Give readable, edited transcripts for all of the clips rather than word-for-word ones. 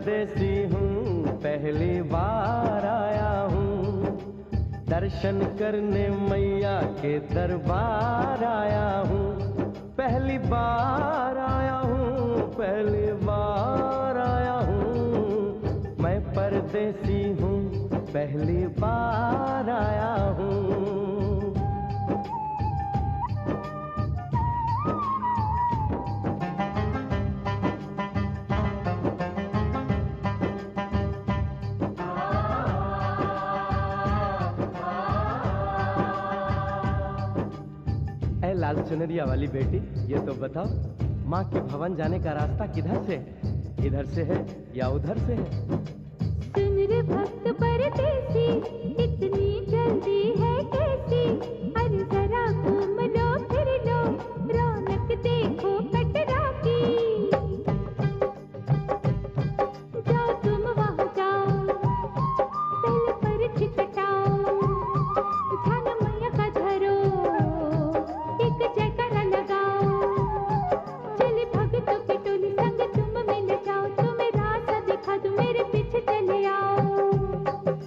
परदेसी हूँ, पहली बार आया हूँ। दर्शन करने मैया के दरबार आया हूँ। पहली बार आया हूँ, पहली बार आया हूँ। मैं परदेसी हूँ, पहली बार आया हूँ। लाल चुनरिया वाली बेटी, ये तो बताओ, माँ के भवन जाने का रास्ता किधर से है? इधर से है या उधर से है? सुन रे भक्त परदेसी, इतनी जल्दी है कैसी? अरे जरा घूम लो फिर लो, रौनक देखो कटरा की। जाओ तुम वहाँ जाओ, पहले पर्ची कटाओ, ध्यान मैया का धरो, एक जयकारा लगाओ। चले भक्तों की टोली संग तुम मिल जाओ, तुम्हें रास्ता दिखा दूं, मेरे पीछे चले आओ।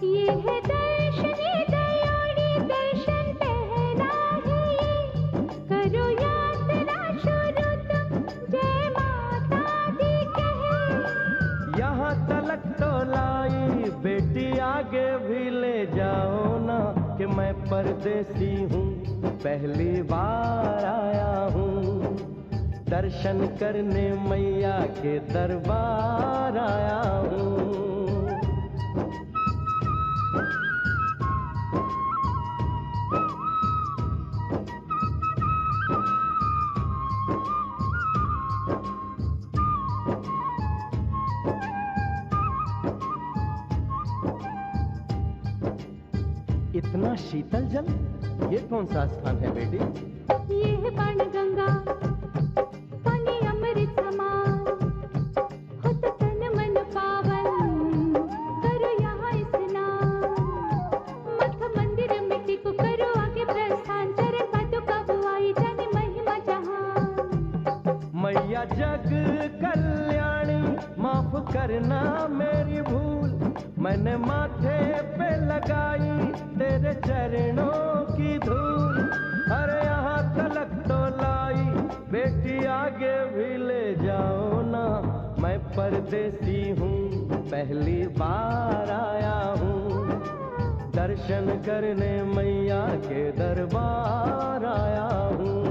ये है दर्शनी दयाड़ी, दर्शन पहला है ये, करो यात्रा शुरू तुम, जय माता दी कहे। यहाँ तलक तो लाई बेटी, आगे भी ले जाओ ना, कि मैं परदेसी हूँ, पहली बार आया हूँ। दर्शन करने मैया के दरबार आया हूँ। इतना शीतल जल, ये कौन सा स्थान है बेटी? ये है बाण गंगा, पानी अमृत समान, होता तन मन पावन, करो यहाँ स्नान। मठ मंदिर में टिको, करो आगे प्रस्थान, चरण पादुका बुआई, जाने महिमा जहान। मैया जग कल्याणी, माफ करना मेरी भूल, मैंने माथे पे लगाई तेरे चरणों की धूल। अरे यहाँ तलक तो लाई बेटी, आगे भी ले जाओ ना, मैं परदेसी हूँ, पहली बार आया हूँ। दर्शन करने मैया के दरबार आया हूँ।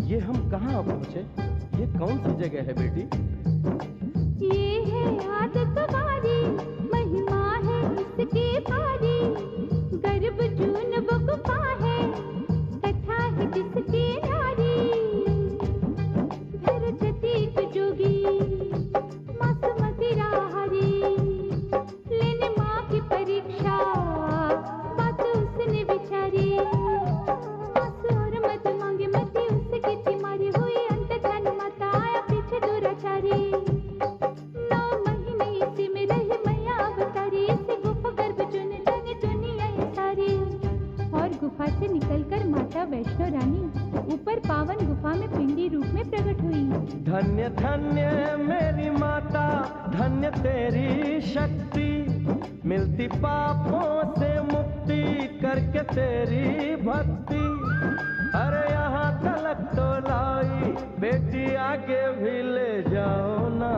ये हम कहाँ पहुँचे? ये कौन सी जगह है बेटी? ये है आदत वारी, महिमा है इसकी भारी, गर्भ जून वो गुफा है, कथा है जिसकी नारी। धर जतीक जोगी, मासुमती राहरी, लेने माँ की परीक्षा, बात उसने विचारी। मासु और मत मांगे मती उसकी तिमारी, हुई अंत ध्यान माता, आया पीछे दुराचारी। 9 महीने इसी में रही मैया अवतारी, इसी गुफा गर्भ चुन जाने दुनिया ये सारी। और गुफा से निकलकर माता वैष्णो रानी ऊपर पावन गुफा में पिंडी रूप में प्रकट हुई। धन्य धन्य मेरी माता, धन्य तेरी शक्ति, मिलती पापों से मुक्ति करके तेरी भक्ति। अरे यहाँ तलक तो लाई बेटी, आगे भी ले जाओ ना,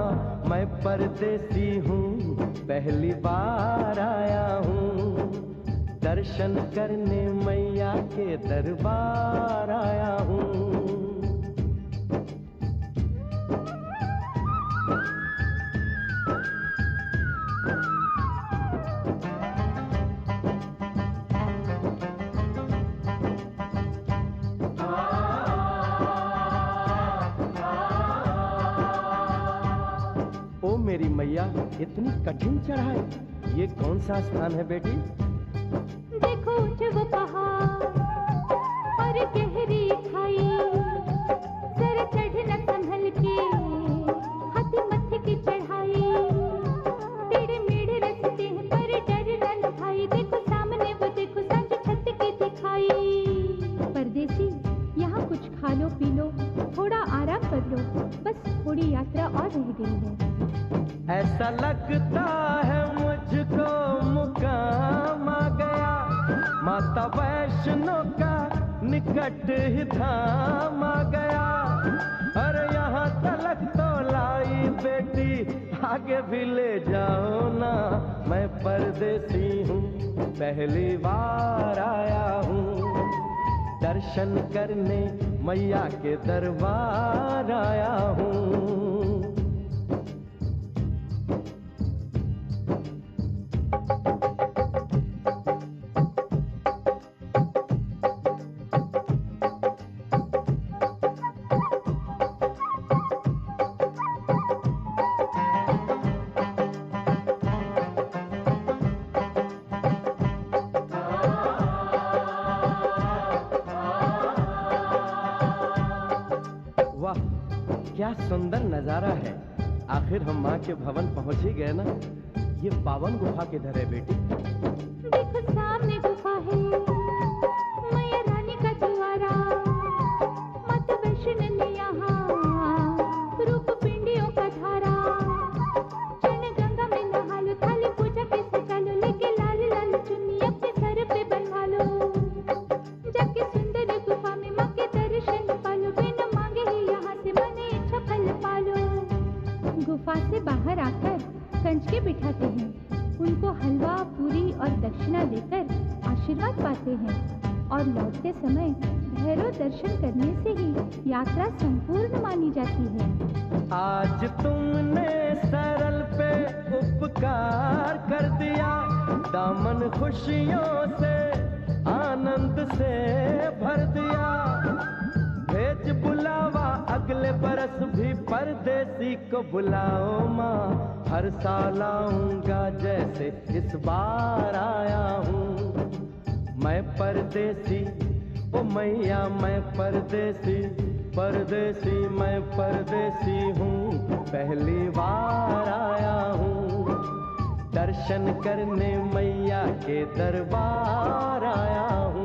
मैं परदेसी हूँ, पहली बार आया हूँ। दर्शन करने मैया के दरबार आया हूँ। मेरी मैया, इतनी कठिन चढ़ाई, ये कौन सा स्थान है बेटी? देखो ऊंचे वो पहाड़ और गहरी खाई, जरा चढ़ना संभल के, हाथी मत्थे की चढ़ाई, टेढ़े मेढ़े रास्ते हैं पर डरना न भाई, देखो सामने वो देखो सांझ छत की दिखाई। परदेसी यहाँ कुछ खा लो पी लो, थोड़ा आराम कर लो, बस थोड़ी यात्रा और रह गई है। ऐसा लगता है मुझको मुकाम आ गया, माता वैष्णो का निकट ही धाम आ गया। अरे यहाँ तलक तो लाई बेटी, आगे भी ले जाओ ना, मैं परदेसी हूँ, पहली बार आया हूँ, दर्शन करने मैया के दरबार आया हूँ। वाह, क्या सुंदर नजारा है। आखिर हम माँ के भवन पहुंच ही गए ना। ये पावन गुफा किधर है बेटी? देखो सामने गुफा है, मैया रानी का द्वारा, माता वैष्णो ने यहाँ रूप पिंडियों का धारा, चरण गंगा में नहा लो, थाली पूजा के सजा लो, लेके लाल लाल चुन्नी अपने सर पे बनवा लो, जाके सुंदर गुफा में माँ के दर्शन पालो, बिना मांगे ही यहाँ से मन इच्छा फल पालो। गुफा से बाहर आकर कंचके बिठाते हैं, उनको हलवा पूरी और दक्षिणा देकर आशीर्वाद पाते हैं, और लौटते समय भैरव दर्शन करने से ही यात्रा संपूर्ण मानी जाती है। आज तुमने सरल पे उपकार कर दिया, दामन खुशियों से आनंद से भर दिया, भेज बुलावा अगले बरस भी परदेसी को बुलाओ माँ, हर साल आऊंगा जैसे इस बार आया हूँ। मैं परदेसी ओ मैया, मैं परदेसी, परदेसी मैं परदेसी हूँ, पहली बार आया हूँ, दर्शन करने मैया के दरबार आया हूँ।